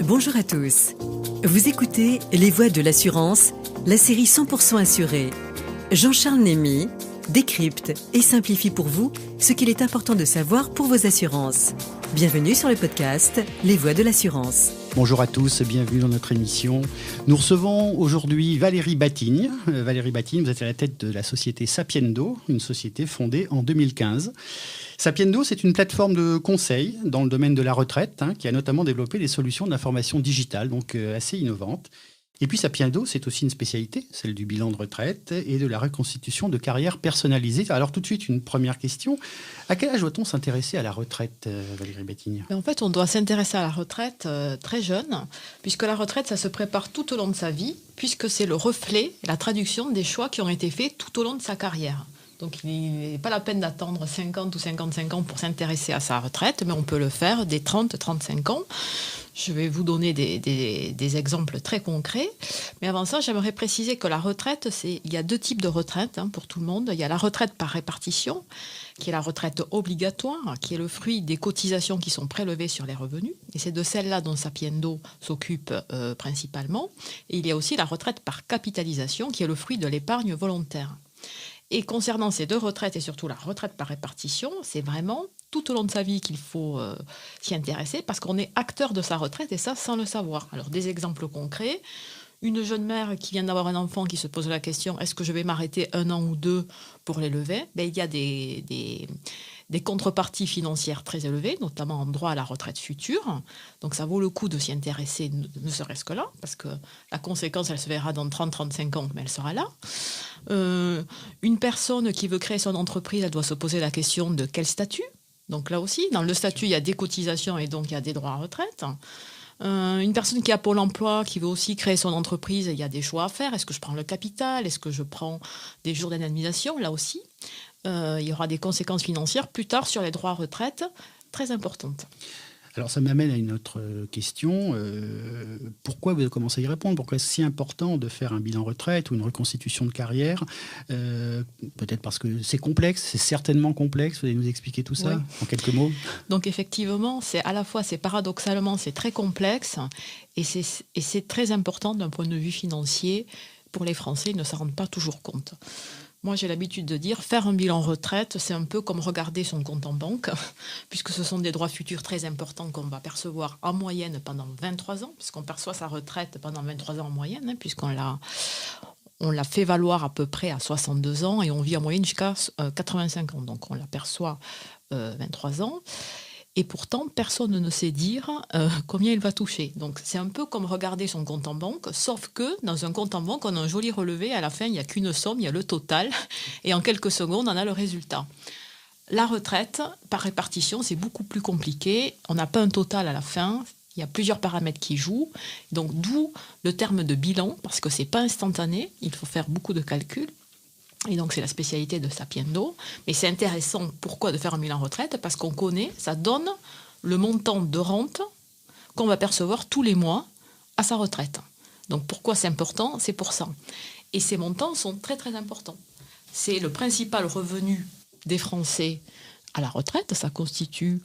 Bonjour à tous. Vous écoutez Les Voix de l'assurance, la série 100% assurée. Jean-Charles Némy décrypte et simplifie pour vous ce qu'il est important de savoir pour vos assurances. Bienvenue sur le podcast Les Voix de l'assurance. Bonjour à tous, bienvenue dans notre émission. Nous recevons aujourd'hui Valérie Batigne. Valérie Batigne, vous êtes à la tête de la société Sapiendo, une société fondée en 2015. Sapiendo, c'est une plateforme de conseil dans le domaine de la retraite qui a notamment développé des solutions d'information digitale, donc assez innovantes. Et puis Sapiendo, c'est aussi une spécialité, celle du bilan de retraite et de la reconstitution de carrière personnalisée. Alors tout de suite, une première question. À quel âge doit-on s'intéresser à la retraite, Valérie Batigne ? En fait, on doit s'intéresser à la retraite très jeune, puisque la retraite, ça se prépare tout au long de sa vie, puisque c'est le reflet et la traduction des choix qui ont été faits tout au long de sa carrière. Donc, il n'est pas la peine d'attendre 50 ou 55 ans pour s'intéresser à sa retraite, mais on peut le faire dès 30-35 ans. Je vais vous donner des exemples très concrets. Mais avant ça, j'aimerais préciser que la retraite, il y a deux types de retraite pour tout le monde. Il y a la retraite par répartition, qui est la retraite obligatoire, qui est le fruit des cotisations qui sont prélevées sur les revenus. Et c'est de celle-là dont Sapiendo s'occupe principalement. Et il y a aussi la retraite par capitalisation, qui est le fruit de l'épargne volontaire. Et concernant ces deux retraites, et surtout la retraite par répartition, c'est vraiment tout au long de sa vie qu'il faut s'y intéresser, parce qu'on est acteur de sa retraite, et ça sans le savoir. Alors, des exemples concrets. Une jeune mère qui vient d'avoir un enfant qui se pose la question, est-ce que je vais m'arrêter 1 an ou 2 pour l'élever ? Il y a des contreparties financières très élevées, notamment en droit à la retraite future. Donc ça vaut le coup de s'y intéresser, ne serait-ce que là, parce que la conséquence, elle se verra dans 30-35 ans, mais elle sera là. Une personne qui veut créer son entreprise, elle doit se poser la question de quel statut ? Donc là aussi, dans le statut, il y a des cotisations et donc il y a des droits à retraite. Une personne qui a Pôle emploi, qui veut aussi créer son entreprise, il y a des choix à faire. Est-ce que je prends le capital ? Est-ce que je prends des jours d'indemnisation ? Là aussi, il y aura des conséquences financières plus tard sur les droits à retraite très importantes. Alors ça m'amène à une autre question. Pourquoi vous commencez à y répondre ? Pourquoi est-ce si important de faire un bilan retraite ou une reconstitution de carrière ? Peut-être parce que c'est complexe, c'est certainement complexe. Vous allez nous expliquer tout ça en quelques mots ? Donc effectivement, c'est paradoxalement, c'est très complexe et c'est très important d'un point de vue financier. Pour les Français, ils ne s'en rendent pas toujours compte. Moi, j'ai l'habitude de dire, faire un bilan retraite, c'est un peu comme regarder son compte en banque, puisque ce sont des droits futurs très importants qu'on va percevoir en moyenne pendant 23 ans, puisqu'on perçoit sa retraite pendant 23 ans en moyenne, puisqu'on l'a fait valoir à peu près à 62 ans et on vit en moyenne jusqu'à 85 ans. Donc, on l'aperçoit 23 ans. Et pourtant, personne ne sait dire combien il va toucher. Donc, c'est un peu comme regarder son compte en banque, sauf que dans un compte en banque, on a un joli relevé. À la fin, il n'y a qu'une somme, il y a le total. Et en quelques secondes, on a le résultat. La retraite, par répartition, c'est beaucoup plus compliqué. On n'a pas un total à la fin. Il y a plusieurs paramètres qui jouent. Donc, d'où le terme de bilan, parce que ce n'est pas instantané. Il faut faire beaucoup de calculs. Et donc, c'est la spécialité de Sapiendo. Mais c'est intéressant, pourquoi de faire un bilan retraite ? Parce qu'on connaît, ça donne le montant de rente qu'on va percevoir tous les mois à sa retraite. Donc, pourquoi c'est important ? C'est pour ça. Et ces montants sont très, très importants. C'est le principal revenu des Français à la retraite. Ça constitue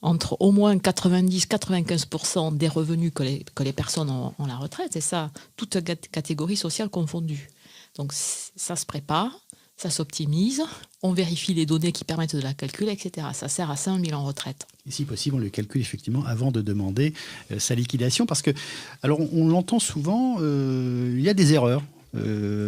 entre au moins 90-95% des revenus que les personnes ont à la retraite. Et ça, toute catégorie sociale confondue. Donc, ça se prépare, ça s'optimise, on vérifie les données qui permettent de la calculer, etc. Ça sert à ça un bilan retraite. Et si possible, on le calcule effectivement avant de demander sa liquidation. Parce que, alors on l'entend souvent, il y a des erreurs.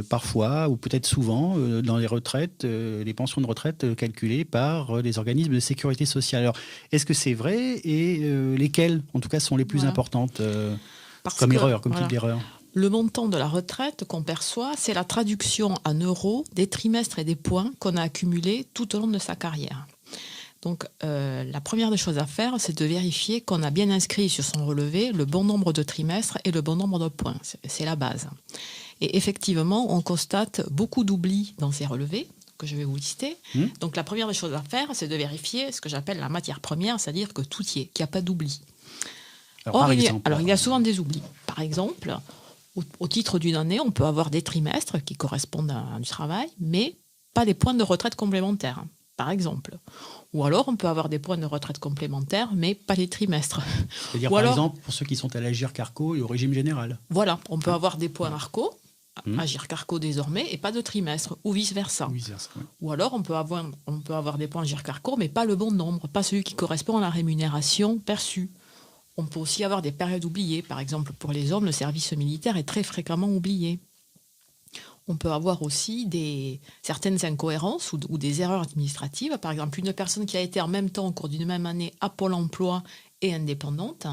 Parfois, ou peut-être souvent, dans les retraites, les pensions de retraite calculées par les organismes de sécurité sociale. Alors, est-ce que c'est vrai ? Et lesquelles, en tout cas, sont les plus importantes comme erreur, comme type d'erreur ? Le montant de la retraite qu'on perçoit, c'est la traduction en euros des trimestres et des points qu'on a accumulés tout au long de sa carrière. Donc, la première des choses à faire, c'est de vérifier qu'on a bien inscrit sur son relevé le bon nombre de trimestres et le bon nombre de points. C'est la base. Et effectivement, on constate beaucoup d'oublis dans ces relevés que je vais vous lister. Donc, la première des choses à faire, c'est de vérifier ce que j'appelle la matière première, c'est-à-dire que tout y est, qu'il n'y a pas d'oubli. Alors, il y a souvent des oublis. Par exemple, au titre d'une année, on peut avoir des trimestres qui correspondent à du travail, mais pas des points de retraite complémentaires. par exemple. Ou alors, on peut avoir des points de retraite complémentaires, mais pas les trimestres. C'est-à-dire, par exemple, pour ceux qui sont à l'Agirc Arco et au régime général. Voilà, on peut avoir des points Arco, Agirc Arco désormais, et pas de trimestre, ou vice-versa. Oui. Ou alors, on peut avoir des points Agirc Arco, mais pas le bon nombre, pas celui qui correspond à la rémunération perçue. On peut aussi avoir des périodes oubliées. Par exemple, pour les hommes, le service militaire est très fréquemment oublié. On peut avoir aussi certaines incohérences ou des erreurs administratives. Par exemple, une personne qui a été en même temps, au cours d'une même année, à Pôle emploi et indépendante,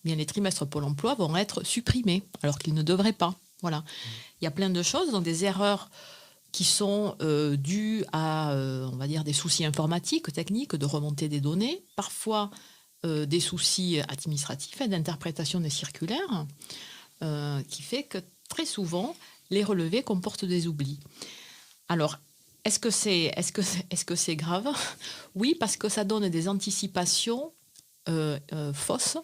bien les trimestres Pôle emploi vont être supprimés, alors qu'ils ne devraient pas. Voilà. Il y a plein de choses, donc des erreurs qui sont dues à, on va dire, des soucis informatiques, techniques, de remontée des données, parfois des soucis administratifs et d'interprétation des circulaires, qui fait que très souvent, les relevés comportent des oublis. Alors, est-ce que c'est grave ? Oui, parce que ça donne des anticipations fausses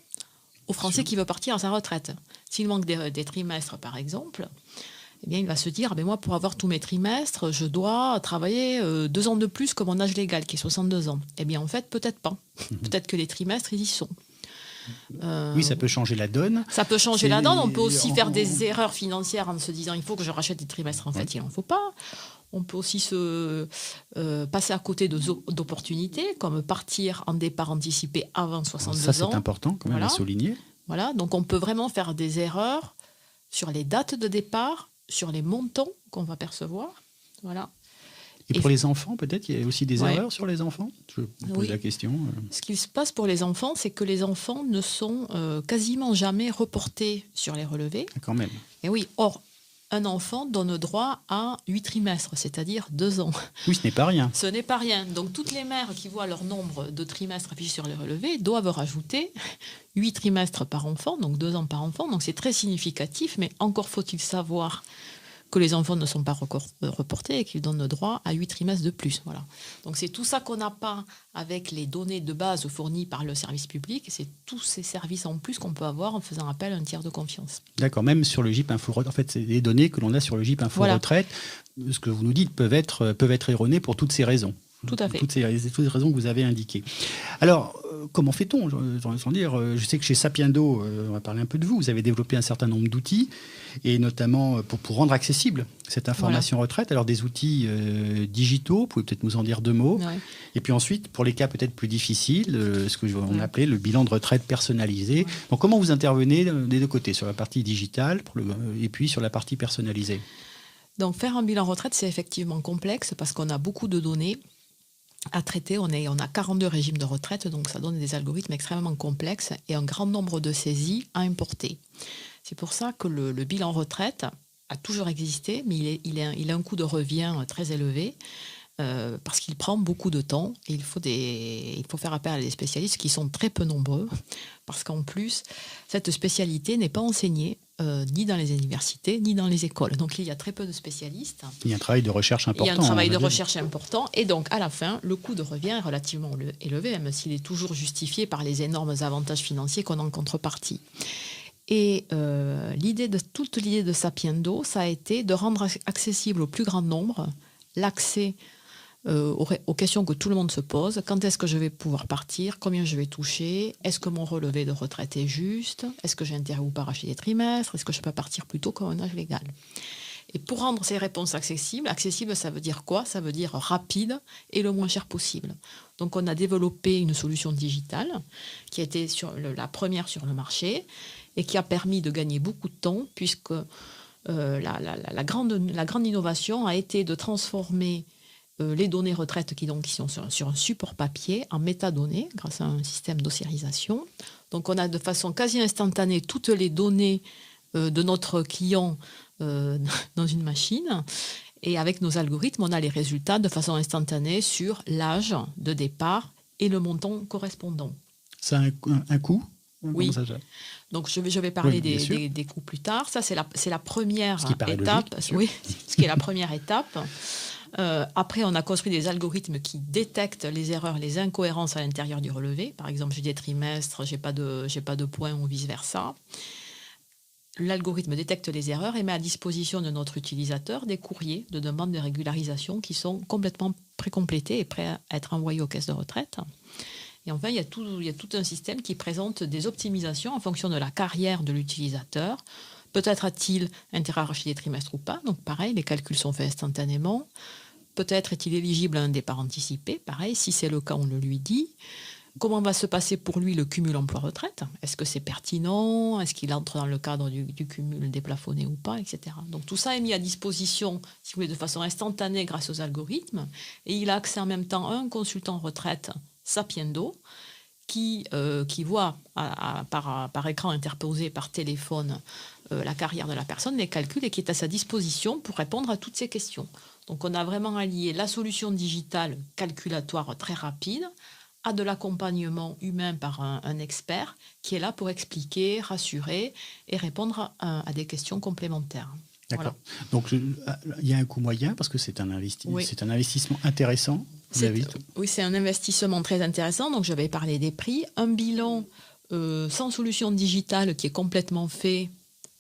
aux Français qui veulent partir à sa retraite. S'il manque des trimestres, par exemple, eh bien, il va se dire, moi, pour avoir tous mes trimestres, je dois travailler 2 ans de plus que mon âge légal, qui est 62 ans. Eh bien, en fait, peut-être pas. Peut-être que les trimestres, ils y sont. Oui, ça peut changer la donne. Ça peut changer la donne. On peut aussi faire des erreurs financières en se disant il faut que je rachète des trimestres. En fait, il n'en faut pas. On peut aussi passer à côté d'opportunités, comme partir en départ anticipé avant 62 ans. Ça, c'est important quand même à souligner. Voilà, donc on peut vraiment faire des erreurs sur les dates de départ, sur les montants qu'on va percevoir. Voilà. Et pour les enfants, peut-être, il y a aussi des erreurs sur les enfants ? Je pose la question. Ce qui se passe pour les enfants, c'est que les enfants ne sont quasiment jamais reportés sur les relevés. Quand même. Et oui, or, un enfant donne droit à 8 trimestres, c'est-à-dire 2 ans. Oui, ce n'est pas rien. Ce n'est pas rien. Donc, toutes les mères qui voient leur nombre de trimestres affichés sur les relevés doivent rajouter 8 trimestres par enfant, donc 2 ans par enfant. Donc, c'est très significatif, mais encore faut-il savoir que les enfants ne sont pas reportés et qu'ils donnent droit à 8 trimestres de plus. Voilà. Donc c'est tout ça qu'on n'a pas avec les données de base fournies par le service public. C'est tous ces services en plus qu'on peut avoir en faisant appel à un tiers de confiance. D'accord, même sur le GIP Info Retraite. En fait, c'est les données que l'on a sur le GIP Info Retraite. Ce que vous nous dites peuvent être erronées pour toutes ces raisons. Tout à fait. Toutes les raisons que vous avez indiquées. Alors, comment fait-on ? Je sais que chez Sapiendo, on va parler un peu de vous, vous avez développé un certain nombre d'outils, et notamment pour rendre accessible cette information retraite. Alors, des outils digitaux, vous pouvez peut-être nous en dire 2 mots. Ouais. Et puis ensuite, pour les cas peut-être plus difficiles, ce qu'on appelait le bilan de retraite personnalisé. Ouais. Donc, comment vous intervenez des 2 côtés, sur la partie digitale et puis sur la partie personnalisée ? Donc, faire un bilan retraite, c'est effectivement complexe parce qu'on a beaucoup de données à traiter. On a 42 régimes de retraite, donc ça donne des algorithmes extrêmement complexes et un grand nombre de saisies à importer. C'est pour ça que le bilan retraite a toujours existé, mais il a un coût de revient très élevé parce qu'il prend beaucoup de temps et il faut faire appel à des spécialistes qui sont très peu nombreux parce qu'en plus, cette spécialité n'est pas enseignée ni dans les universités, ni dans les écoles. Donc, il y a très peu de spécialistes. Il y a un travail de recherche important. Il y a un travail de recherche important. Et donc, à la fin, le coût de revient est relativement élevé, même s'il est toujours justifié par les énormes avantages financiers qu'on a en contrepartie. Et toute l'idée de Sapiendo, ça a été de rendre accessible au plus grand nombre l'accès aux questions que tout le monde se pose. Quand est-ce que je vais pouvoir partir ? Combien je vais toucher ? Est-ce que mon relevé de retraite est juste ? Est-ce que j'ai intérêt ou pas à racheter des trimestres ? Est-ce que je peux partir plus tôt qu'à un âge légal ? Et pour rendre ces réponses accessibles, ça veut dire quoi ? Ça veut dire rapide et le moins cher possible. Donc on a développé une solution digitale qui a été la première sur le marché et qui a permis de gagner beaucoup de temps puisque la grande innovation a été de transformer les données retraite qui sont sur un support papier en métadonnées grâce à un système d'ossérisation. Donc on a de façon quasi instantanée toutes les données de notre client dans une machine. Et avec nos algorithmes, on a les résultats de façon instantanée sur l'âge de départ et le montant correspondant. Ça a un coût ? Oui. Donc je vais parler des coûts plus tard. Ça, c'est la première étape. Oui, ce qui est la première étape. Après, on a construit des algorithmes qui détectent les erreurs, les incohérences à l'intérieur du relevé. Par exemple, j'ai des trimestres, j'ai pas de points ou vice-versa. L'algorithme détecte les erreurs et met à disposition de notre utilisateur des courriers de demande de régularisation qui sont complètement précomplétés et prêts à être envoyés aux caisses de retraite. Et enfin, il y a tout un système qui présente des optimisations en fonction de la carrière de l'utilisateur. Peut-être a-t-il intérêt à racheter des trimestres ou pas. Donc pareil, les calculs sont faits instantanément. Peut-être est-il éligible à un départ anticipé. Pareil, si c'est le cas, on le lui dit. Comment va se passer pour lui le cumul emploi-retraite? Est-ce que c'est pertinent? Est-ce qu'il entre dans le cadre du cumul déplafonné ou pas, etc. Donc tout ça est mis à disposition, si vous voulez, de façon instantanée grâce aux algorithmes. Et il a accès en même temps à un consultant retraite Sapiendo qui voit par écran interposé, par téléphone, la carrière de la personne, les calculs, et qui est à sa disposition pour répondre à toutes ces questions. Donc on a vraiment allié la solution digitale calculatoire très rapide à de l'accompagnement humain par un expert qui est là pour expliquer, rassurer et répondre à des questions complémentaires. D'accord. Voilà. Donc il y a un coût moyen parce que c'est un investissement intéressant. Oui, c'est un investissement très intéressant. Donc je vais parler des prix. Un bilan sans solution digitale qui est complètement fait,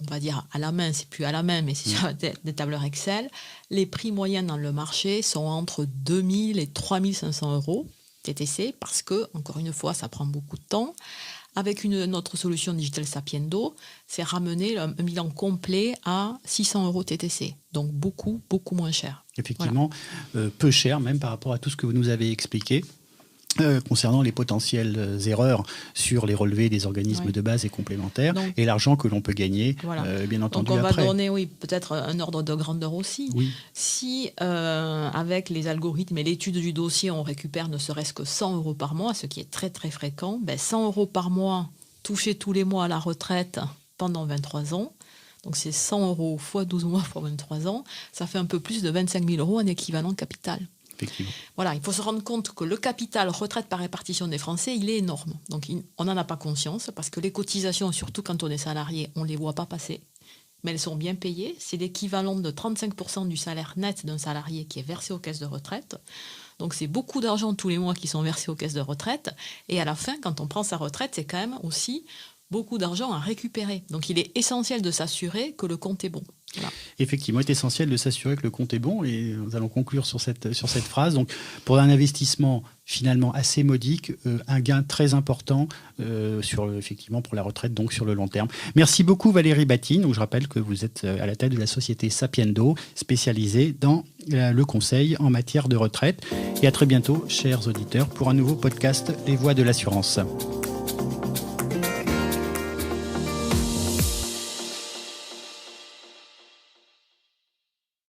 on va dire à la main, c'est plus à la main, mais c'est sur des tableurs Excel. Les prix moyens dans le marché sont entre 2 000 et 3 500 euros TTC, parce que, encore une fois, ça prend beaucoup de temps. Avec notre solution digitale Sapiendo, c'est ramener un bilan complet à 600 euros TTC. Donc beaucoup, beaucoup moins cher. Effectivement, voilà. Peu cher même par rapport à tout ce que vous nous avez expliqué. Concernant les potentielles erreurs sur les relevés des organismes de base et complémentaires, donc, et l'argent que l'on peut gagner, bien entendu, donc on après. va donner, peut-être un ordre de grandeur aussi. Oui. Si, avec les algorithmes et l'étude du dossier, on récupère ne serait-ce que 100 euros par mois, ce qui est très très fréquent, 100 euros par mois, touchés tous les mois à la retraite pendant 23 ans, donc c'est 100 euros fois 12 mois fois 23 ans, ça fait un peu plus de 25 000 euros en équivalent capital. Voilà, il faut se rendre compte que le capital retraite par répartition des Français, il est énorme. Donc on n'en a pas conscience parce que les cotisations, surtout quand on est salarié, on ne les voit pas passer. Mais elles sont bien payées. C'est l'équivalent de 35% du salaire net d'un salarié qui est versé aux caisses de retraite. Donc c'est beaucoup d'argent tous les mois qui sont versés aux caisses de retraite. Et à la fin, quand on prend sa retraite, c'est quand même aussi beaucoup d'argent à récupérer. Donc il est essentiel de s'assurer que le compte est bon. Voilà. Effectivement, il est essentiel de s'assurer que le compte est bon, et nous allons conclure sur cette phrase. Donc, pour un investissement finalement assez modique, un gain très important effectivement pour la retraite, donc sur le long terme. Merci beaucoup Valérie Batine. Donc, je rappelle que vous êtes à la tête de la société Sapiendo, spécialisée dans le conseil en matière de retraite. Et à très bientôt, chers auditeurs, pour un nouveau podcast Les Voix de l'assurance.